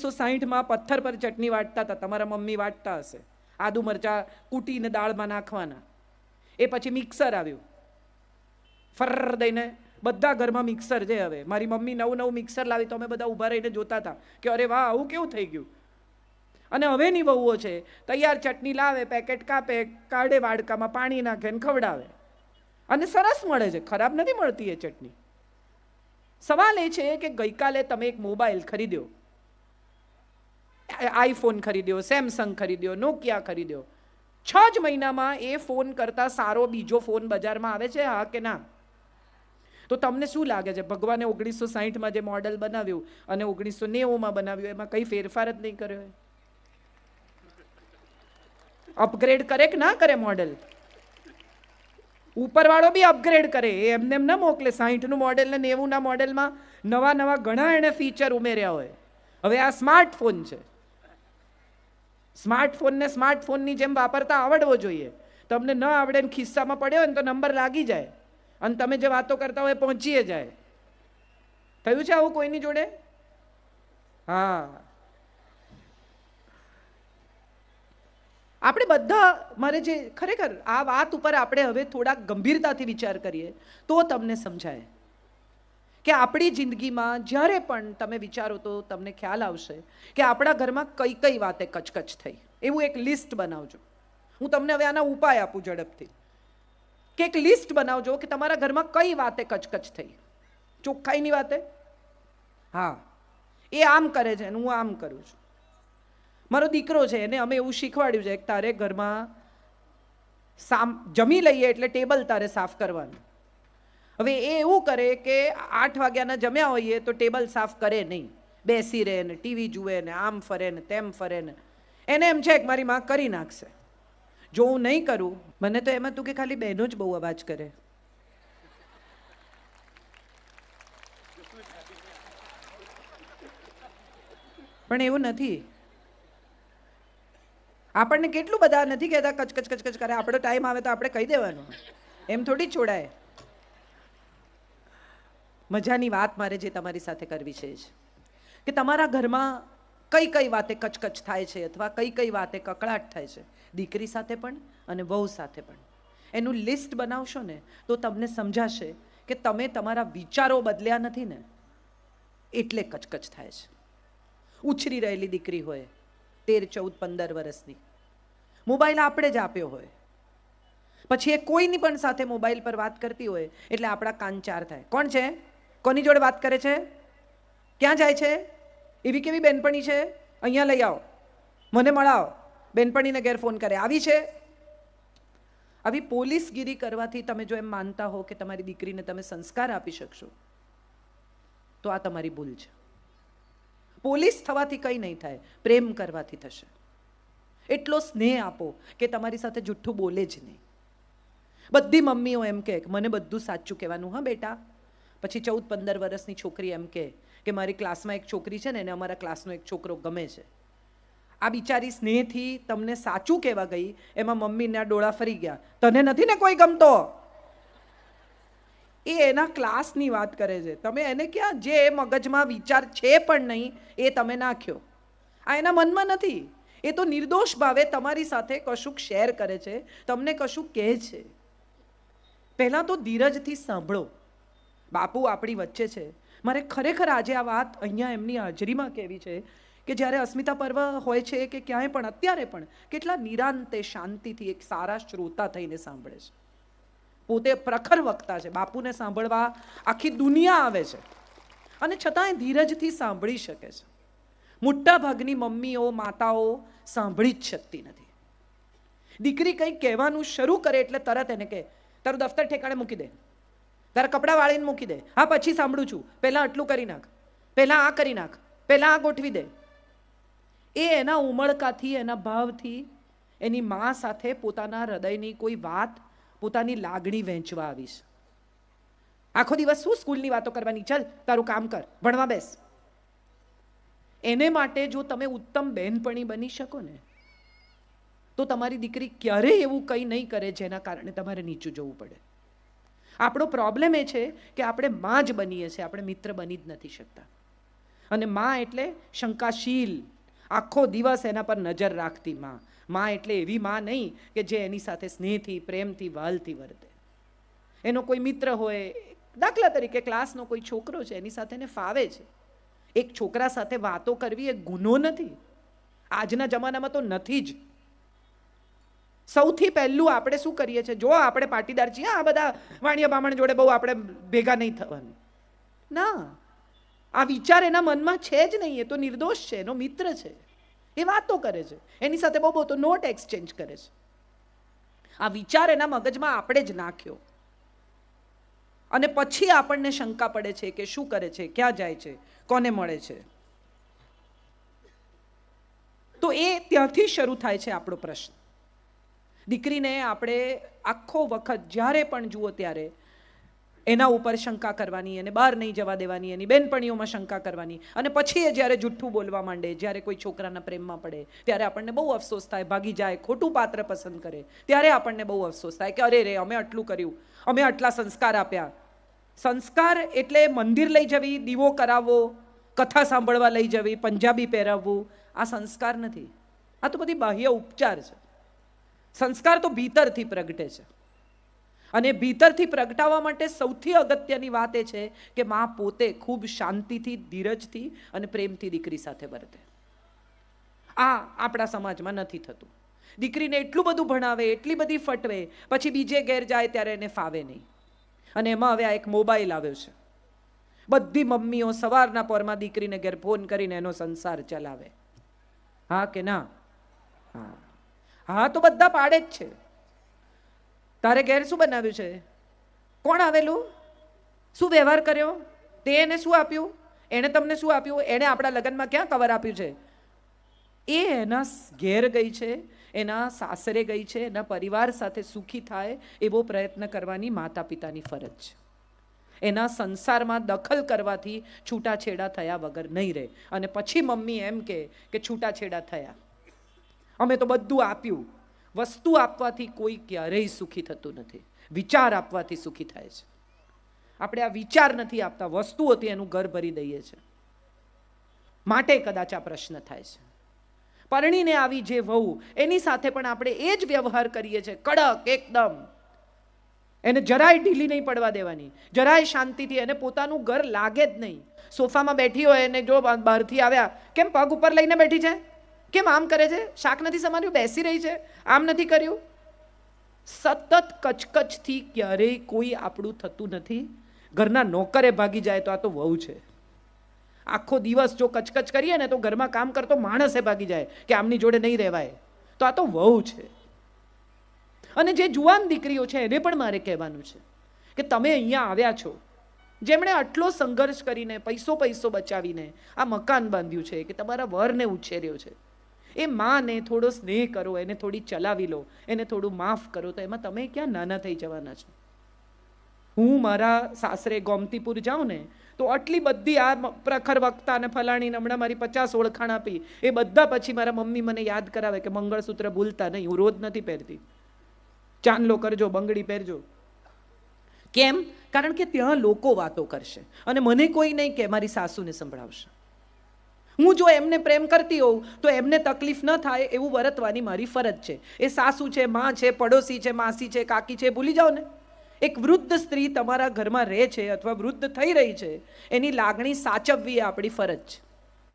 1960માં પથ્થર પર ચટણી વાટતા હતા, તમારા મમ્મી વાટતા હશે, આદુ મરચા કૂટીને દાળમાં નાખવાના. એ પછી મિક્સર આવ્યું, ફર દઈને બધા ઘરમાં મિક્સર છે. હવે મારી મમ્મી નવું મિક્સર લાવી તો અમે બધા ઊભા રહીને જોતા હતા કે અરે વાહ, આવું કેવું થઈ ગયું. અને હવેની વહુઓ છે, તૈયાર ચટણી લાવે, પેકેટ કાપે, કાઢે, વાડકામાં પાણી નાખે ને ખવડાવે, અને સરસ મળે છે, ખરાબ નથી મળતી એ ચટણી. સવાલ એ છે કે ગઈકાલે તમે એક મોબાઈલ ખરીદ્યો, આઈફોન ખરીદ્યો, સેમસંગ ખરીદ્યો, નોકિયા ખરીદ્યો, 6 જ મહિનામાં એ ફોન કરતાં સારો બીજો ફોન બજારમાં આવે છે, હા કે ના? તો તમને શું લાગે છે, ભગવાને 1960માં જે મોડેલ બનાવ્યું અને 1990માં બનાવ્યું, એમાં કંઈ ફેરફાર જ નહીં કર્યો? અપગ્રેડ કરે કે ના કરે મોડેલ? ઉપરવાળો બી અપગ્રેડ કરે, એ એમને એમ ના મોકલે. 60નું મોડેલ ને 90ના મોડેલમાં નવા ઘણા એને ફીચર ઉમેર્યા હોય. હવે આ સ્માર્ટફોન છે, સ્માર્ટફોનને સ્માર્ટફોનની જેમ વાપરતા આવડવો જોઈએ. તમને ન આવડે ને ખિસ્સામાં પડ્યો હોય ને તો નંબર લાગી જાય અને તમે જે વાતો કરતા હોય પહોંચીએ જાય. થયું છે આવું કોઈની જોડે? હા, આપણે બધા, મારે જે ખરેખર આ વાત ઉપર આપણે હવે થોડા ગંભીરતાથી વિચાર કરીએ તો તમને સમજાય કે આપણી જિંદગીમાં જ્યારે પણ તમે વિચારો તો તમને ખ્યાલ આવશે કે આપણા ઘરમાં કઈ કઈ વાતે કચકચ થઈ. એવું એક લિસ્ટ બનાવજો. હું તમને હવે આના ઉપાય આપું ઝડપથી, કે એક લિસ્ટ બનાવજો કે તમારા ઘરમાં કઈ વાતે કચકચ થઈ. ચોખ્ખાઈની વાતે, હા, એ આમ કરે છે અને હું આમ કરું છું. મારો દીકરો છે, એને અમે એવું શીખવાડ્યું છે કે તારે ઘરમાં જમી લઈએ એટલે ટેબલ તારે સાફ કરવાનું. હવે એ એવું કરે કે 8 વાગ્યાના જમ્યા હોઈએ તો ટેબલ સાફ કરે નહીં, બેસી રહે ને ટીવી જુએ ને આમ ફરે ને તેમ ફરે ને. એને એમ છે કે મારી માં કરી નાખશે. જો હું નહીં કરું, મને તો એમ હતું કે ખાલી બહેનો જ બહુ અવાજ કરે, પણ એવું નથી. આપણને કેટલું બધા નથી કહેતા કચકચ કચકચ કરે, આપણો ટાઈમ આવે તો આપણે કહી દેવાનું, એમ થોડી છોડાય. મજાની વાત મારે જે તમારી સાથે કરવી છે કે તમારા ઘરમાં કઈ કઈ વાતે કચકચ થાય છે અથવા કઈ કઈ વાતે કકળાટ થાય છે, દીકરી સાથે પણ અને વહુ સાથે પણ. એનું લિસ્ટ બનાવશો ને તો તમને સમજાશે કે તમે તમારા વિચારો બદલ્યા નથી ને એટલે કચકચ થાય છે. ઉછરી રહેલી દીકરી હોય 13, 14, 15 વર્ષની, મોબાઈલ આપણે જ આપ્યો હોય, પછી એ કોઈની પણ સાથે મોબાઈલ પર વાત કરતી હોય એટલે આપણા કાન ચાર થાય. કોણ છે, કોની જોડે વાત કરે છે, ક્યાં જાય છે, એવી કેવી બેનપણી છે, અહીંયા લઈ આવો, મને મળાવો. બેનપણીને ઘેર ફોન કરે, આવી છે. આવી પોલીસગીરી કરવાથી તમે જો એમ માનતા હો કે તમારી દીકરીને તમે સંસ્કાર આપી શકશો તો આ તમારી ભૂલ છે. પોલીસ થવાથી કંઈ નહીં થાય, પ્રેમ કરવાથી થશે. એટલો સ્નેહ આપો કે તમારી સાથે જુઠ્ઠું બોલે જ નહીં. બધી મમ્મીઓ એમ કહે મને બધું સાચું કહેવાનું, હા બેટા. પછી 14-15 વર્ષની છોકરી એમ કહે કે મારી ક્લાસમાં એક છોકરી છે ને એને અમારા ક્લાસનો એક છોકરો ગમે છે. આ બિચારી સ્નેહથી તમને સાચું કહેવા ગઈ, એમાં મમ્મીના ડોળા ફરી ગયા, તને નથી ને કોઈ ગમતો. એ એના ક્લાસની વાત કરે છે, તમે એને ક્યાં, જે મગજમાં વિચાર છે પણ નહીં એ તમે નાખ્યો. આ એના મનમાં નથી, એ તો નિર્દોષ ભાવે તમારી સાથે કશુંક શેર કરે છે, તમને કશું કહે છે. પહેલાં તો ધીરજથી સાંભળો. બાપુ આપણી વચ્ચે છે. મારે ખરેખર આજે આ વાત અહીંયા એમની હાજરીમાં કહેવી છે કે જ્યારે અસ્મિતા પર્વ હોય છે કે ક્યાંય પણ, અત્યારે પણ કેટલા નિરાંતે શાંતિથી એક સારા શ્રોતા થઈને સાંભળે છે. પોતે પ્રખર વક્તા છે, બાપુને સાંભળવા આખી દુનિયા આવે છે અને છતાંય ધીરજથી સાંભળી શકે છે. મોટા ભાગની મમ્મીઓ, માતાઓ સાંભળી જ શકતી નથી. દીકરી કંઈક કહેવાનું શરૂ કરે એટલે તરત એને કહે તારું દફતર ઠેકાણે મૂકી દે, તારા કપડાં વાળીને મૂકી દે, હા પછી સાંભળું છું, પહેલાં આટલું કરી નાખ, પહેલાં આ કરી નાખ, પહેલાં આ ગોઠવી દે. એ એના ઉમળકાથી, એના ભાવથી એની મા સાથે પોતાના હૃદયની કોઈ વાત, પોતાની લાગણી વહેંચવા આવીશ. આખો દિવસ શું સ્કૂલની વાતો કરવાની, ચાલ તારું કામ કર, ભણવા બેસ. એને માટે જો તમે ઉત્તમ બહેનપણી બની શકો ને તો તમારી દીકરી ક્યારેય એવું કંઈ નહીં કરે જેના કારણે તમારે નીચું જવું પડે. આપણો પ્રોબ્લેમ એ છે કે આપણે માં જ બનીએ છીએ, આપણે મિત્ર બની જ નથી શકતા. અને માં એટલે શંકાશીલ, આખો દિવસ એના પર નજર રાખતી માં. માં એટલે એવી માં નહીં કે જે એની સાથે સ્નેહથી, પ્રેમથી, વાલથી વર્તે. એનો કોઈ મિત્ર હોય, દાખલા તરીકે ક્લાસનો કોઈ છોકરો છે, એની સાથે એને ફાવે છે. એક છોકરા સાથે વાતો કરવી એ ગુનો નથી. આજના જમાનામાં તો નથી જ. સૌથી પહેલું આપણે શું કરીએ છીએ? જો આપણે પાટીદાર છીએ, આ બધા વાણિયા બામણ જોડે બહુ આપણે ભેગા નહીં થવાનું. ના, આ વિચાર એના મનમાં છે જ નહીં. એ તો નિર્દોષ છે, એનો મિત્ર છે, એ વાતો કરે છે, એની સાથે બહુ બહુ તો નોટ એક્સચેન્જ કરે છે. આ વિચાર એના મગજમાં આપણે જ નાખ્યો અને પછી આપણને શંકા પડે છે કે શું કરે છે, ક્યાં જાય છે, કોને મળે છે. તો એ ત્યાંથી શરૂ થાય છે આપણો પ્રશ્ન. દીકરીને આપણે આખો વખત જ્યારે પણ જુઓ ત્યારે એના ઉપર શંકા કરવાની, એને બહાર નહીં જવા દેવાની, એની બેનપણીઓમાં શંકા કરવાની. અને પછી એ જ્યારે જુઠ્ઠું બોલવા માંડે, જ્યારે કોઈ છોકરાના પ્રેમમાં પડે, ત્યારે આપણને બહુ અફસોસ થાય. ભાગી જાય, ખોટું પાત્ર પસંદ કરે, ત્યારે આપણને બહુ અફસોસ થાય કે અરે રે, અમે આટલું કર્યું, અમે આટલા સંસ્કાર આપ્યા. સંસ્કાર એટલે મંદિર લઈ જવી, દીવો કરાવવો, કથા સાંભળવા લઈ જવી, પંજાબી પહેરાવવું, આ સંસ્કાર નથી. આ તો બધી બાહ્ય ઉપચાર છે. સંસ્કાર તો ભીતરથી પ્રગટે છે. અને ભીતરથી પ્રગટાવવા માટે સૌથી અગત્યની વાત એ છે કે માં પોતે ખૂબ શાંતિથી, ધીરજથી અને પ્રેમથી દીકરી સાથે વર્તે. આ આપણા સમાજમાં નથી થતું. દીકરીને એટલું બધું ભણાવે, એટલી બધી ફટવે, પછી બીજે ઘેર જાય ત્યારે એને ફાવે નહીં. અને એમાં હવે આ એક મોબાઈલ આવ્યો છે. બધી મમ્મીઓ સવારના પોરમાં દીકરીને ઘેર ફોન કરીને એનો સંસાર ચલાવે. હા કે ના? હા, હા તો બધા પાડે જ છે. તારે ઘેર શું બનાવ્યું છે? કોણ આવેલું? શું વ્યવહાર કર્યો? તે એને શું આપ્યું? એણે તમને શું આપ્યું? એણે આપણા લગ્નમાં ક્યાં કવર આપ્યું છે? એ એના ઘેર ગઈ છે, એના સાસરે ગઈ છે, એના પરિવાર સાથે સુખી થાય એવો પ્રયત્ન કરવાની માતા પિતાની ફરજ છે. એના સંસારમાં દખલ કરવાથી છૂટાછેડા થયા વગર નહીં રહે. અને પછી મમ્મી એમ કે છૂટાછેડા થયા, અમે તો બધું આપ્યું. વસ્તુ આપવાથી કોઈ ક્યારેય સુખી થતું નથી. વિચાર આપવાથી સુખી થાય છે. આપણે આ વિચાર નથી આપતા, વસ્તુઓથી એનું ઘર ભરી દઈએ છીએ. માટે કદાચ આ પ્રશ્ન થાય છે. પરણીને આવી જે વહુ, એની સાથે પણ આપણે એ જ વ્યવહાર કરીએ છીએ, કડક એકદમ. એને જરાય ઢીલી નહીં પડવા દેવાની, જરાય શાંતિથી. એને પોતાનું ઘર લાગે જ નહીં. સોફામાં બેઠી હોય અને જો બહારથી આવ્યા, કેમ પગ ઉપર લઈને બેઠી છે, કેમ આમ કરે છે, શાક નથી સમાર્યું, બેસી રહી છે, આમ નથી કર્યું. સતત કચકચથી ક્યારેય કોઈ આપણું થતું નથી. ઘરના નોકરે ભાગી જાય તો આ તો વહુ છે. આખો દિવસ જો કચકચ કરીએ ને તો ઘરમાં કામ કરતો માણસે ભાગી જાય કે આમની જોડે નહીં રહેવાય, તો આ તો વહુ છે. અને જે જુવાન દીકરીઓ છે એને પણ મારે કહેવાનું છે કે તમે અહીંયા આવ્યા છો, જેમણે આટલો સંઘર્ષ કરીને પૈસો બચાવીને આ મકાન બાંધ્યું છે, કે તમારા વરને ઉછેર્યો છે, એ માને થોડો સ્નેહ કરો, એને થોડી ચલાવી લો, એને થોડું માફ કરો, તો એમાં તમે ક્યાં નાના થઈ જવાના છો? હું મારા સાસરે ગોમતીપુર જાઉં ને તો આટલી બધી આ પ્રખર વક્તા અને ફલાણીને હમણાં મારી 50 ઓળખાણ આપી, એ બધા પછી મારા મમ્મી મને યાદ કરાવે કે મંગળસૂત્ર ભૂલતા નહીં. હું રોજ નથી પહેરતી, ચાંદલો કરજો, બંગડી પહેરજો. કેમ? કારણ કે ત્યાં લોકો વાતો કરશે અને મને કોઈ નહીં કે મારી સાસુને સંભળાવશે. હું જો એમને પ્રેમ કરતી હોઉં તો એમને તકલીફ ન થાય એવું વર્તવાની મારી ફરજ છે. એ સાસુ છે, માં છે, પડોશી છે, માસી છે, કાકી છે, ભૂલી જાઓ ને. એક વૃદ્ધ સ્ત્રી તમારા ઘરમાં રહે છે અથવા વૃદ્ધ થઈ રહી છે, એની લાગણી સાચવવી એ આપણી ફરજ છે.